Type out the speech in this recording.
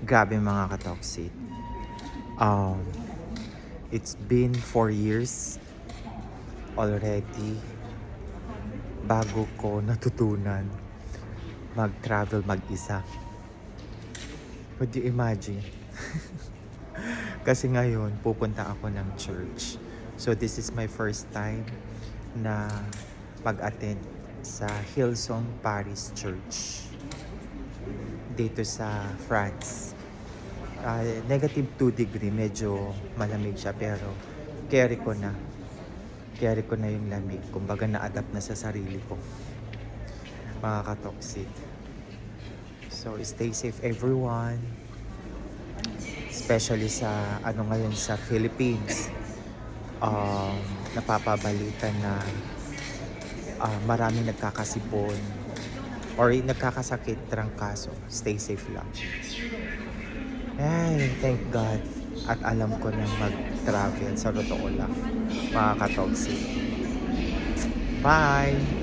Grabe mga ka-toxic. Um, it's been 4 years already bago ko natutunan mag-travel mag-isa. Would you imagine? Kasi ngayon, pupunta ako ng church. So this is my first time na pag-attend sa Hillsong Paris Church dito sa France. Negative 2 degree, medyo malamig siya pero carry ko na. Carry ko na yung lamig. Kumbaga na-adapt na sa sarili ko. Mga ka-toxic. So stay safe everyone. Especially sa ngayon sa Philippines. Napapabalita na maraming nagkakasipon or nagkakasakit, trangkaso. Stay safe lang. Ay, thank God. At alam ko na mag-travel sa totoo lang. Mga ka-toxic. Bye!